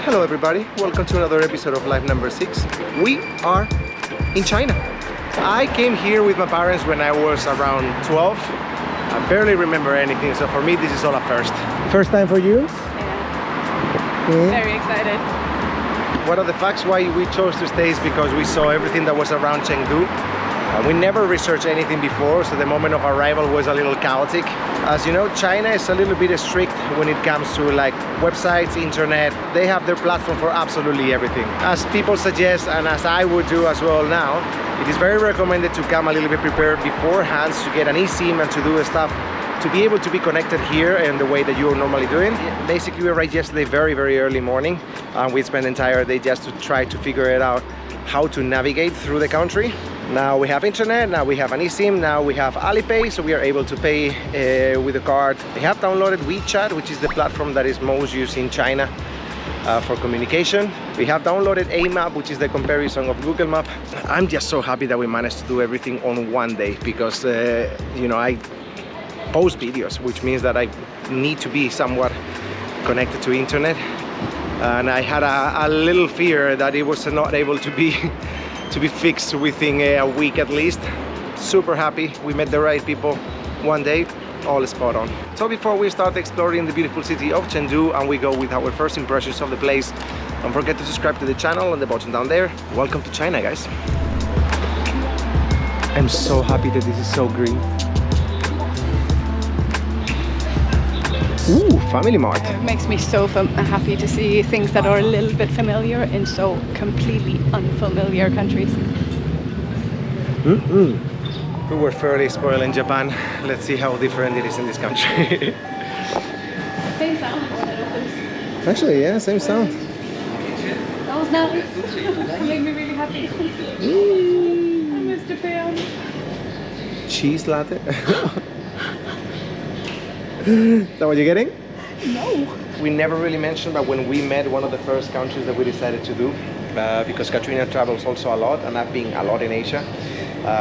Hello everybody, welcome to another episode of Life Number 6. We are in China. I came here with my parents when I was around 12. I barely remember anything, so for me this is all a first. First time for you? Yeah. Very excited. One of the facts why we chose to stay is because we saw everything that was around Chengdu. We never researched anything before, so the moment of arrival was a little chaotic. As you know, China is a little bit strict when it comes to like websites, internet. They have their platform for absolutely everything. As people suggest, and as I would do as well now, it is very recommended to come a little bit prepared beforehand to get an eSIM and to do stuff to be able to be connected here in the way that you're normally doing. Basically, we arrived yesterday very early morning, and we spent the entire day just to try to figure it out how to navigate through the country. Now we have internet, now we have an eSIM, now we have Alipay, so we are able to pay with a card. We have downloaded WeChat, which is the platform that is most used in China for communication. We have downloaded a map, which is the comparison of Google Map. I'm just so happy that we managed to do everything on one day because, you know, I post videos, which means that I need to be somewhat connected to internet. And I had a little fear that it was not able to be fixed within a week at least. Super happy we met the right people one day, all spot on. So before we start exploring the beautiful city of Chengdu and we go with our first impressions of the place, don't forget to subscribe to the channel on the button down there. Welcome to China, guys. I'm so happy that this is so green. Ooh, Family Mart. It makes me so happy to see things that are a little bit familiar in so completely unfamiliar countries. We were fairly spoiled in Japan. Let's see how different it is in this country. Same sound when it opens. Actually, yeah, same sound. That was nice. It made me really happy. I miss Japan. Cheese latte. Is that what you're getting? No. We never really mentioned, but when we met, one of the first countries that we decided to do, because Katrina travels also a lot, and I've been a lot in Asia,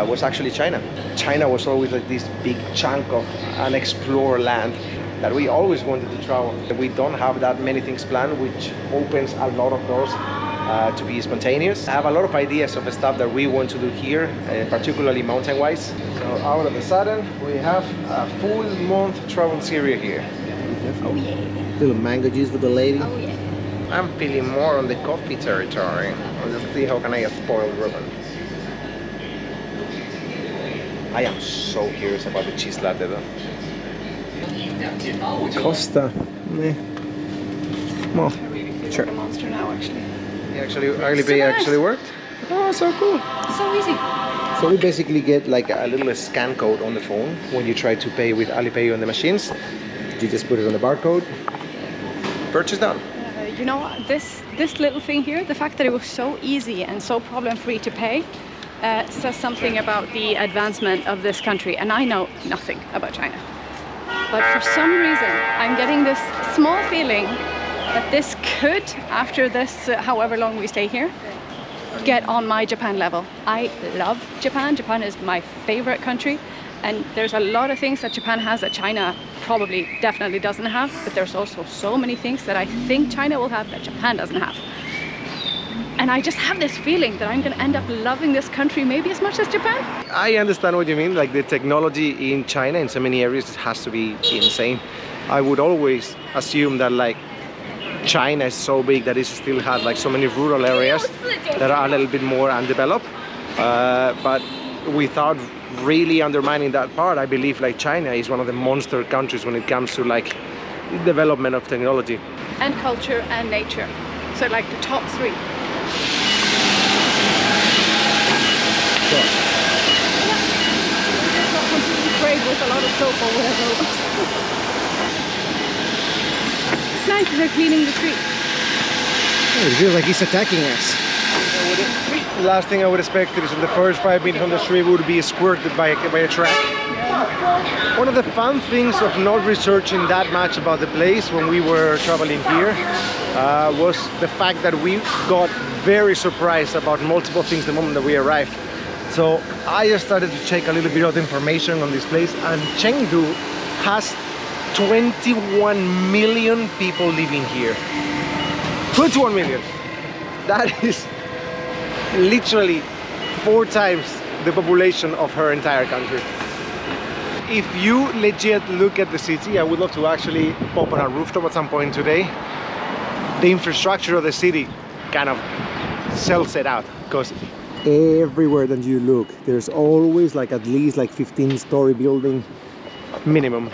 was actually China. China was always like this big chunk of unexplored land that we always wanted to travel. We don't have that many things planned, which opens a lot of doors to be spontaneous. I have a lot of ideas of the stuff that we want to do here, particularly mountain-wise. So out of the sudden, we have a full month travel series here. Oh yeah. Little mango juice for the lady. Oh yeah. I'm feeling more on the coffee territory. Let's see how can I spoil Ruben. I am so curious about the cheese latte though. Costa. Well, I really feel sure. like a monster now actually. Alipay nice. actually worked? Oh, so cool. So easy. So we basically get like a little scan code on the phone when you try to pay with Alipay on the machines. You just put it on the barcode. Purchase done. You know, this little thing here, the fact that it was so easy and so problem-free to pay, says something about the advancement of this country. And I know nothing about China. But for some reason, I'm getting this small feeling that this could, after this, however long we stay here, get on my Japan level. I love Japan. Japan is my favorite country. And there's a lot of things that Japan has that China definitely doesn't have. But there's also so many things that I think China will have that Japan doesn't have. And I just have this feeling that I'm going to end up loving this country maybe as much as Japan. I understand what you mean. Like the technology in China in so many areas has to be insane. I would always assume that like China is so big that it still has like so many rural areas that are a little bit more undeveloped. But without really undermining that part, I believe like China is one of the monster countries when it comes to like development of technology. And culture and nature. So like the top three. So, It's not completely sprayed with a lot of soap or whatever. It's nice that they're cleaning the street. it feels like he's attacking us. The last thing I would expect is in the first 5 minutes on the street would be squirted by a track. Yeah. One of the fun things of not researching that much about the place when we were traveling here was the fact that we got very surprised about multiple things the moment that we arrived. So I just started to check a little bit of information on this place, and Chengdu has 21 million people living here. 21 million. That is literally 4 times the population of her entire country. If you legit look at the city, I would love to actually pop on a rooftop at some point today. The infrastructure of the city kind of sells it out, because everywhere that you look, there's always like at least like 15-story building minimum.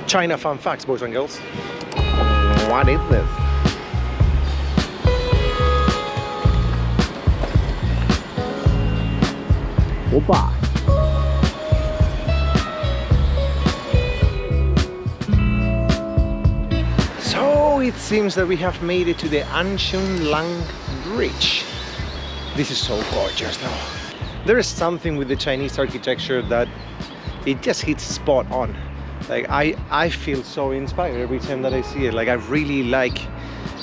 China fun facts, boys and girls. What is this? Opa! So it seems that we have made it to the Anshun Bridge. This is so gorgeous though. There is something with the Chinese architecture that it just hits spot on. Like I feel so inspired every time that I see it. Like I really like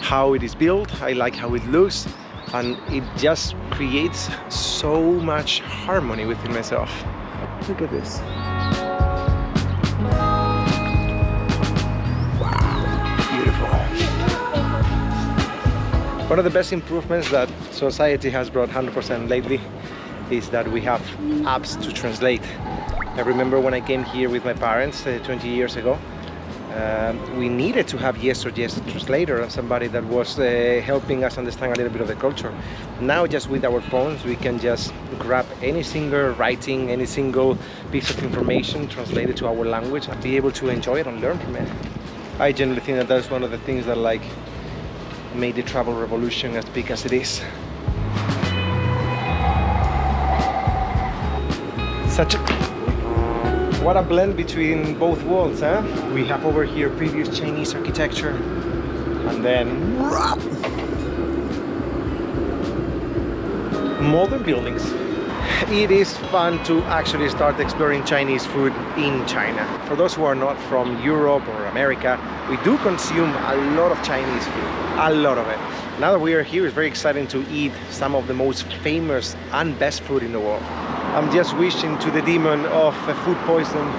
how it is built, I like how it looks, and it just creates so much harmony within myself. Look at this. One of the best improvements that society has brought 100% lately is that we have apps to translate. I remember when I came here with my parents 20 years ago, we needed to have yes or yes translator and somebody that was helping us understand a little bit of the culture. Now just with our phones we can just grab any single writing, any single piece of information, translate it to our language and be able to enjoy it and learn from it. I generally think that that's one of the things that like made the travel revolution as big as it is. What a blend between both worlds, huh? We have over here previous Chinese architecture and then modern buildings. It is fun to actually start exploring Chinese food in China. For those who are not from Europe or America, we do consume a lot of Chinese food, a lot of it. Now that we are here, it's very exciting to eat some of the most famous and best food in the world. I'm just wishing to the demon of food poison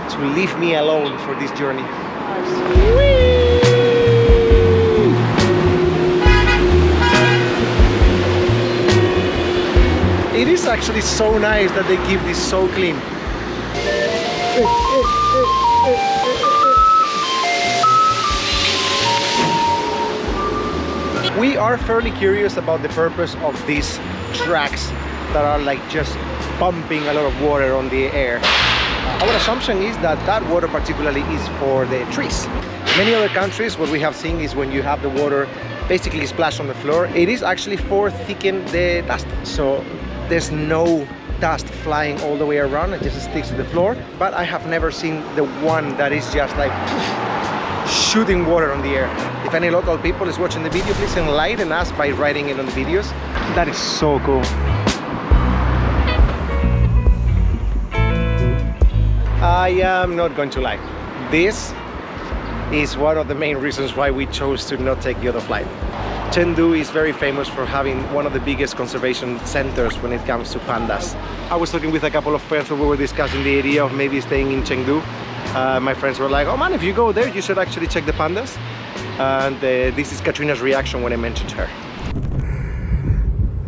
to leave me alone for this journey. It is actually so nice that they keep this so clean. We are fairly curious about the purpose of these tracks that are like just pumping a lot of water on the air. Our assumption is that that water particularly is for the trees. In many other countries, what we have seen is when you have the water basically splash on the floor, it is actually for thicken the dust. So there's no dust flying all the way around, it just sticks to the floor. But I have never seen the one that is just like shooting water on the air. If any local people is watching the video, please enlighten us by writing it on the videos. That is so cool. I am not going to lie. This is one of the main reasons why we chose to not take the other flight. Chengdu is very famous for having one of the biggest conservation centers when it comes to pandas. I was talking with a couple of friends where we were discussing the idea of maybe staying in Chengdu. My friends were like, oh man, if you go there, you should actually check the pandas. And this is Katrina's reaction when I mentioned her.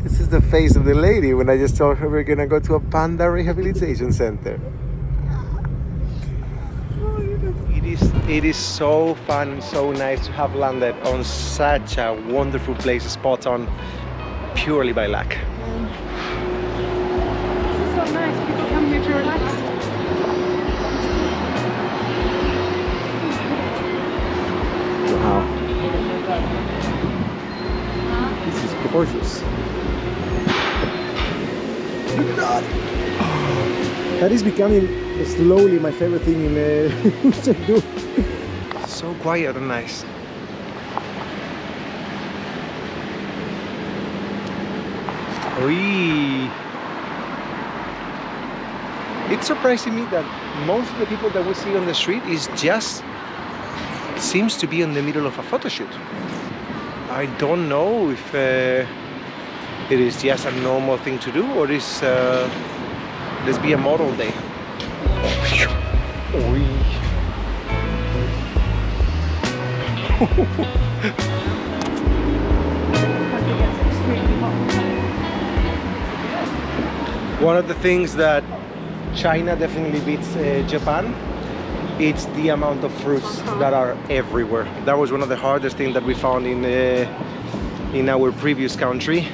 This is the face of the lady when I just told her we're gonna go to a panda rehabilitation center. It is so fun, so nice to have landed on such a wonderful place, spot on, purely by luck. This is so nice, people come here to relax. Wow. This is gorgeous. Look at that! That is becoming slowly my favorite thing in Chengdu. So quiet and nice. Oy. It's surprising me that most of the people that we see on the street is just seems to be in the middle of a photo shoot. I don't know if it is just a normal thing to do or is let's be a model day. Oy. One of the things that China definitely beats Japan, it's the amount of fruits that are everywhere. That was one of the hardest things that we found in our previous country,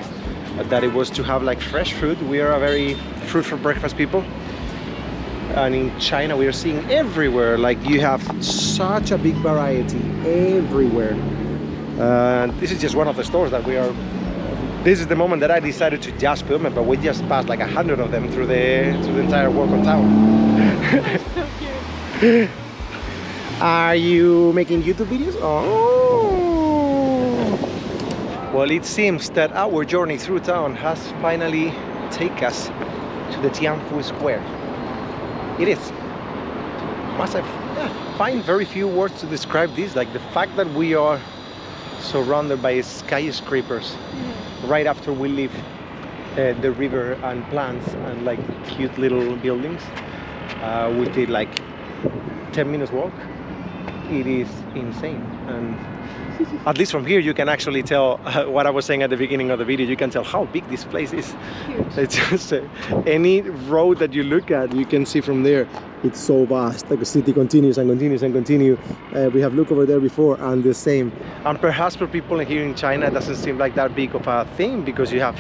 that it was to have like fresh fruit. We are a very fruit for breakfast people, and in China we are seeing everywhere, like you have such a big variety everywhere. This is just one of the stores that we are. This is the moment that I decided to just film it, but we just passed like 100 of them through the entire walk on town. So cute. Are you making YouTube videos? Oh! Well, it seems that our journey through town has finally taken us to the Tianfu Square. It is. Must I find very few words to describe this, like the fact that we are surrounded by skyscrapers right after we leave the river and plants and like cute little buildings. We did like 10 minutes walk. It is insane, and at least from here you can actually tell what I was saying at the beginning of the video. You can tell how big this place is. Huge. It's just any road that you look at, you can see from there it's so vast. Like the city continues and continues and continues. We have looked over there before, and the same. And perhaps for people here in China it doesn't seem like that big of a thing, because you have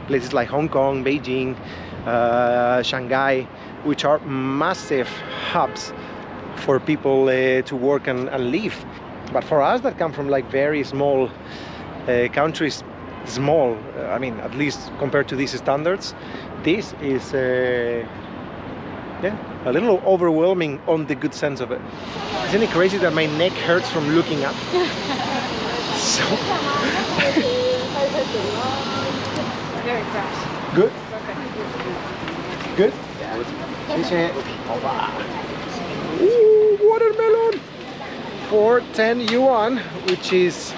places like Hong Kong, Beijing, Shanghai, which are massive hubs for people to work and live. But for us that come from like very small countries, I mean, at least compared to these standards, this is yeah, a little overwhelming on the good sense of it. Isn't it crazy that my neck hurts from looking up? So Very fresh. good. Perfect. Good. Ooh, watermelon for 10 yuan, which is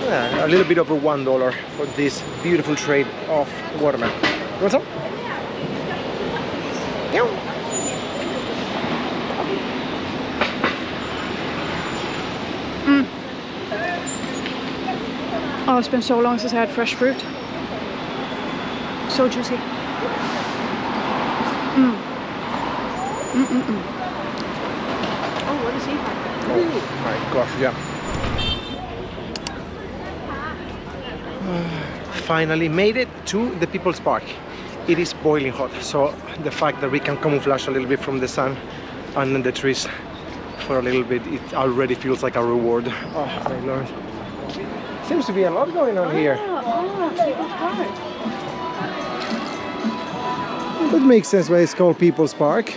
a little bit over $1 for this beautiful trade of watermelon. You want some? Yeah. Oh, it's been so long since I had fresh fruit. So juicy. Oh, what is he? Oh my gosh, yeah. Finally made it to the People's Park. It is boiling hot, so the fact that we can camouflage a little bit from the sun and the trees for a little bit, it already feels like a reward. Oh my lord. Seems to be a lot going on here. That makes sense why it's called People's Park.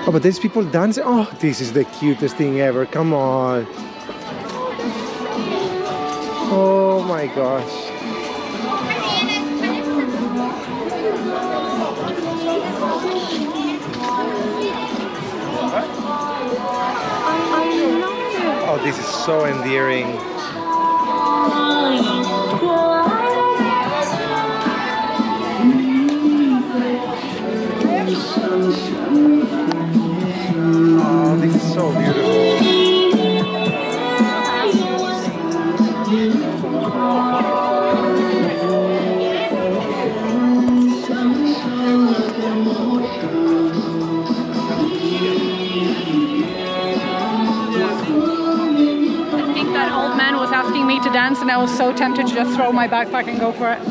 Oh, but there's people dancing. Oh, this is the cutest thing ever. Come on. Oh my gosh. Oh, this is so endearing. Oh, this is so beautiful. I think that old man was asking me to dance, and I was so tempted to just throw my backpack and go for it.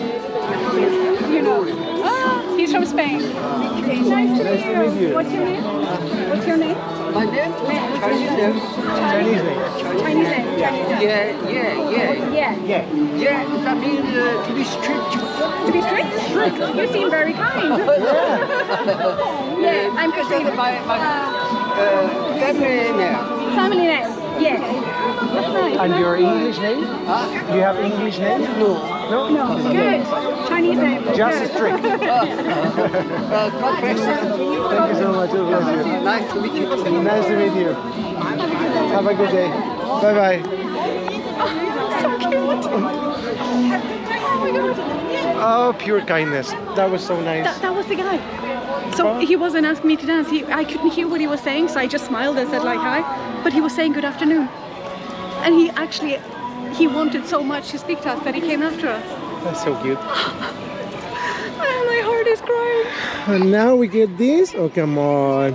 You know. Ah, he's from Spain. Nice to meet you. What's your name? What's your name? My name? Chinese name. Chinese name. Chinese name. Yeah, that means to be strict. To be strict? You seem very kind. Yeah, I'm Katrina. My family name. Family name. Yeah. That's nice. And your English name? Huh? You have English name? No. No? No, good. Chinese name. Just Good. strict. Complex. Thank you so much. God bless you. Nice to meet you. Nice to meet you. Have a good day. Bye bye. So cute. Oh my god. Oh, pure kindness. That was so nice. That was the guy. So he wasn't asking me to dance. I couldn't hear what he was saying, so I just smiled and said like hi. But he was saying good afternoon. And he wanted so much to speak to us that he came after us. That's so cute. I my heart is crying. And now we get this. Oh, come on.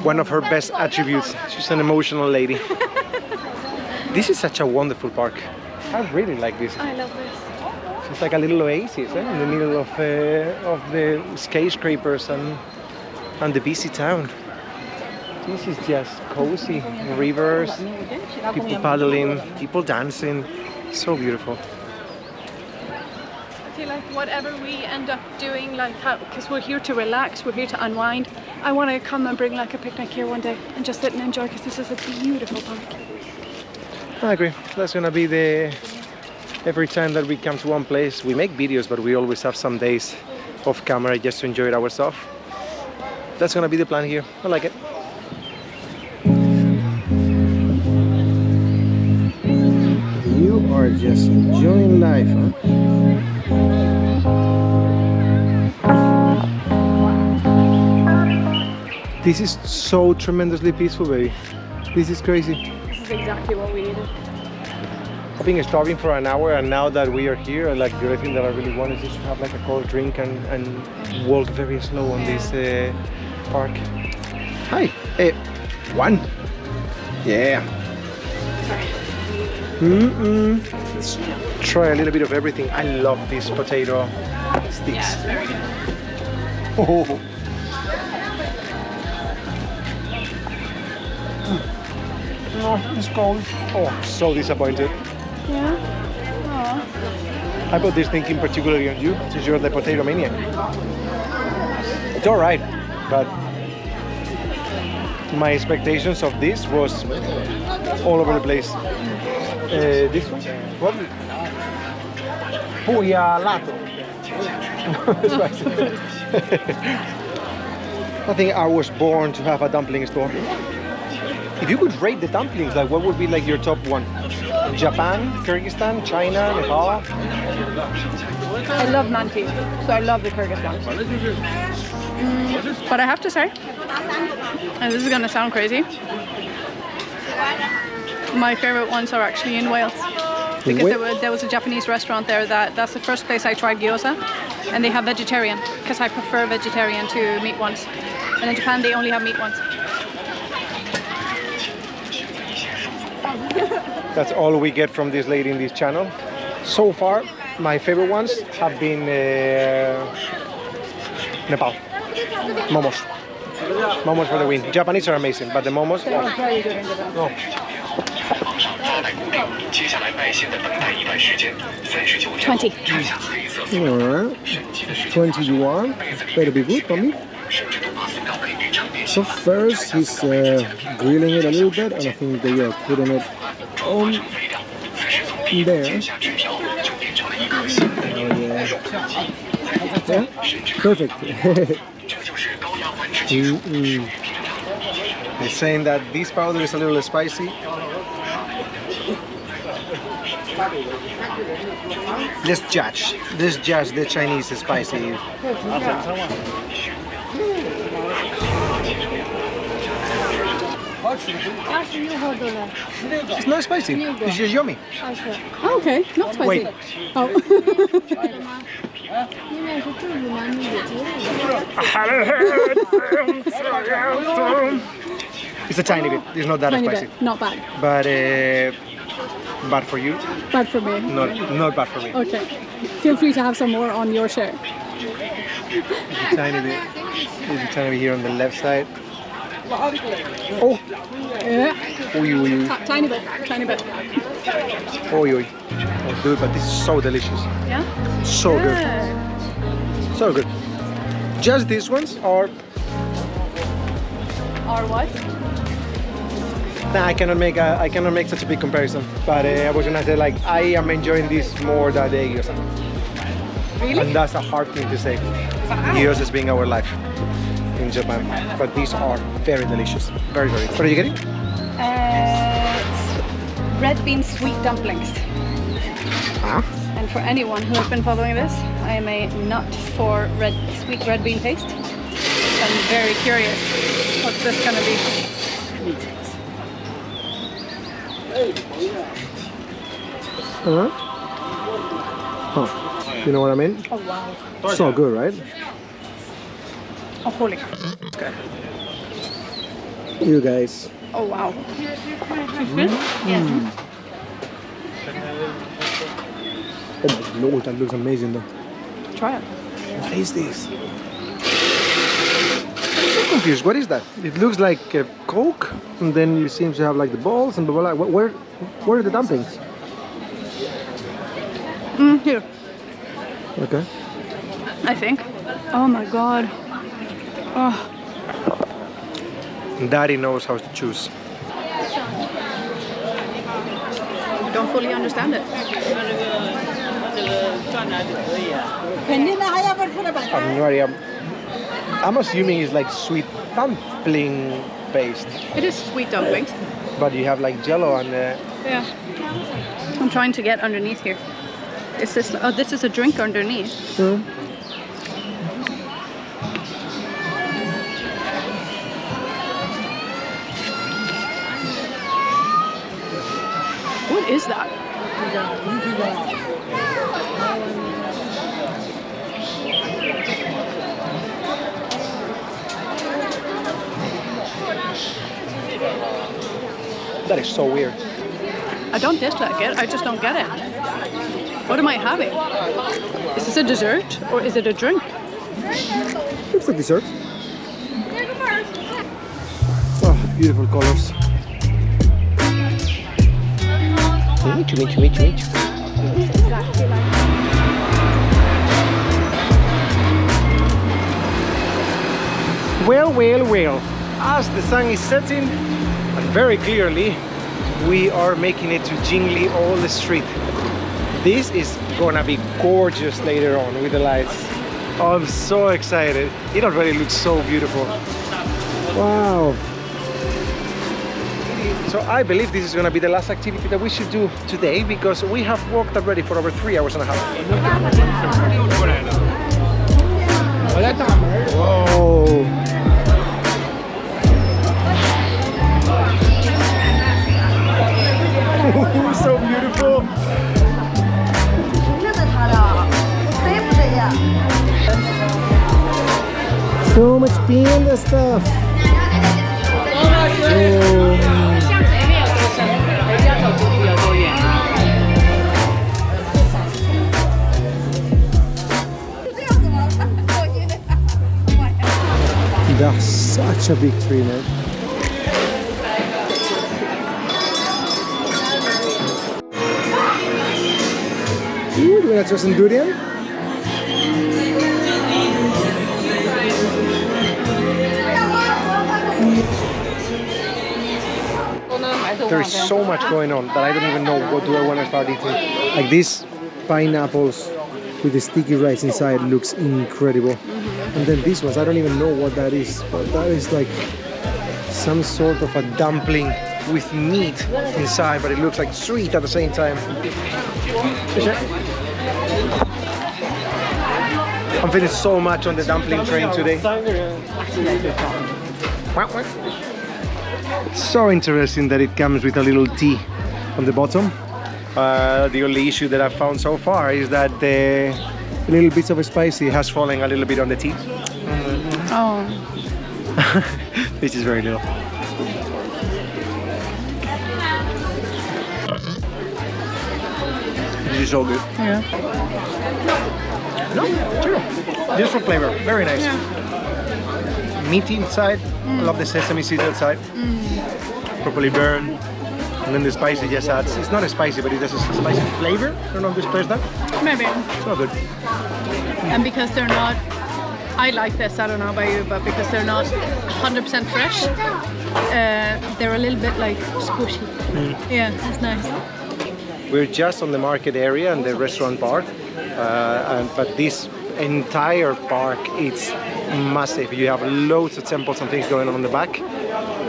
One of her best attributes. She's an emotional lady. This is such a wonderful park. I really like this. I love this. It's like a little oasis in the middle of the skyscrapers and the busy town. This is just cozy. Rivers, people paddling, people dancing. So beautiful. I feel like whatever we end up doing, like, because we're here to relax, we're here to unwind. I want to come and bring like a picnic here one day and just sit and enjoy, because this is a beautiful park. I agree. That's gonna be every time that we come to one place. We make videos, but we always have some days off camera just to enjoy it ourselves. That's gonna be the plan here. I like it. You are just enjoying life, huh? This is so tremendously peaceful, baby. This is crazy. This is exactly what we needed. I've been starving for an hour, and now that we are here, like, the only thing that I really want is just to have like a cold drink and walk very slow on this park. Hi. Hey. One. Yeah. Let's try a little bit of everything. I love these potato sticks. Yeah, very good. Oh. Oh, it's cold. Oh, so disappointed. Yeah. I put this thinking particularly on you, since you're the potato maniac. It's alright, but my expectations of this was all over the place. This one? What? Puglialato. I think I was born to have a dumpling store. If you could rate the dumplings, like, what would be like your top one? Japan, Kyrgyzstan, China, Nepal? I love Nanki, so I love the Kyrgyzstan. But I have to say, and this is gonna sound crazy, my favorite ones are actually in Wales. Because there was a Japanese restaurant there that's the first place I tried gyoza, and they have vegetarian, because I prefer vegetarian to meat ones. And in Japan they only have meat ones. That's all we get from this lady in this channel. So far, my favorite ones have been Nepal. Momos. Momos for the win. Japanese are amazing, but the momos... They're very good in Japan. Oh. $20. Alright. 20 yuan. Better be good for me. So first he's grilling it a little bit, and I think they are putting it on there. Oh yeah. Yeah? Perfect. They're saying that this powder is a little spicy. Let's judge the Chinese spicy. It's not spicy. It's just yummy. Oh, okay, not spicy. Wait. Oh. It's a tiny bit. It's not that Tiny spicy. bit, not bad. But bad for you. Bad for me. Not bad for me. Okay. Feel free to have some more on your share. It's a tiny bit. There's a tiny bit here on the left side. Oh. Yeah. Oy, oy, oy. Tiny bit. Tiny bit. Oy, oy. Oh, dude, but this is so delicious. Yeah. So good. So good. Just these ones are... Or what? Nah, I cannot make such a big comparison. But I was gonna say, like, I am enjoying this more than the gyoza. Really? And that's a hard thing to say. Gyoza is being our life in Japan. But these are very delicious. Very, very. What are you getting? Red bean sweet dumplings. Ah. And for anyone who has been following this, I am a nut for sweet red bean paste. I'm very curious what's this gonna be. meetings. Huh? Oh, you know what I mean? Oh wow. So good, right? Oh holy. Good. You guys. Oh wow. Yes. Oh my lord, that looks amazing though. Try it. What is this? I'm so confused. What is that? It looks like a Coke, and then you seem to have like the balls and blah blah blah. Where are the dumplings? Here. Okay. I think. Oh my god. Oh. Daddy knows how to choose. I don't fully understand it. I'm assuming it's like sweet dumpling paste, It is sweet dumplings. but you have like jello and Yeah. I'm trying to get underneath here. Is this? Oh, this is a drink underneath. What is that? that is so weird. I don't dislike it. I just don't get it. What am I having? Is this a dessert or is it a drink? Looks like dessert. Oh, beautiful colors. Well, as the sun is setting, and very clearly, we are making it to Jinli all the street. This is gonna be gorgeous later on with the lights. Oh, I'm so excited. It already looks so beautiful. Wow. So I believe this is gonna be the last activity that we should do today because we have walked already for over 3 hours and a half. Whoa. So beautiful. So much panda stuff. That's such a big tree, man. Ooh, do you want to try some durian? There is so much going on that I don't even know what do I want to start eating. Like these pineapples with the sticky rice inside looks incredible. And then these ones, I don't even know what that is, but that is like some sort of a dumpling with meat inside, but it looks like sweet at the same time. I'm feeling so much on the dumpling train today. It's so interesting that it comes with a little tea on the bottom. The only issue that I've found so far is that the little bits of spicy has fallen a little bit on the tea. Oh. Which is very little. This is so good. Yeah. No, true. Just for flavor, very nice. Yeah. Meaty inside. I love the sesame seeds outside. Properly burned. And then the spicy just adds. It's not a spicy, but it has a spicy flavor. I don't know if this plays that. Maybe. So good. And because they're not, I like this, I don't know about you, but because they're not 100% fresh, they're a little bit like squishy. Yeah, that's nice. We're just on the market area and the restaurant part, but this entire park, it's massive. You have loads of temples and things going on in the back,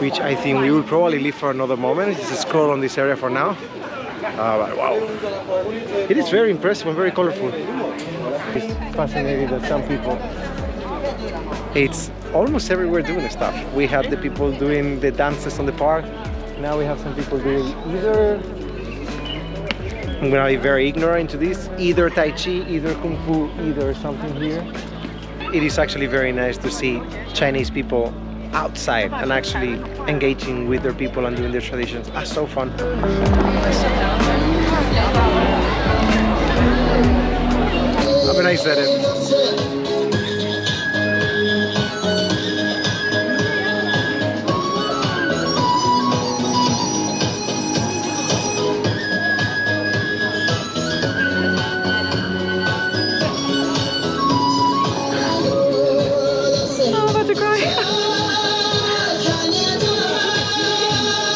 which I think we will probably leave for another moment. Just scroll on this area for now. But wow, it is very impressive and very colorful. It's fascinating that some people It's almost everywhere doing stuff. We have the people doing the dances on the park. Now we have some people doing either, I'm gonna be very ignorant to this, either Tai Chi, either Kung Fu, either something here. It is actually very nice to see Chinese people outside and actually engaging with their people and doing their traditions. That's so fun. Have a nice day.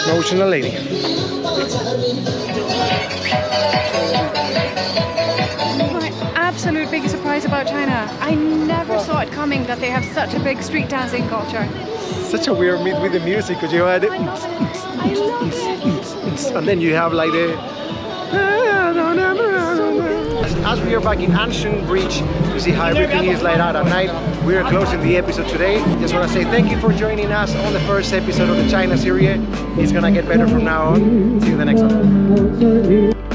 Emotional lady. My absolute biggest surprise about China. I never saw it coming that they have such a big street dancing culture. Such a weird meet with the music because you had it. I love it. And then you have like the. As we are back in Anshun Bridge to see how everything is laid out at night, we are closing the episode today. Just want to say thank you for joining us on the first episode of the China series. It's gonna get better from now on. See you in the next one.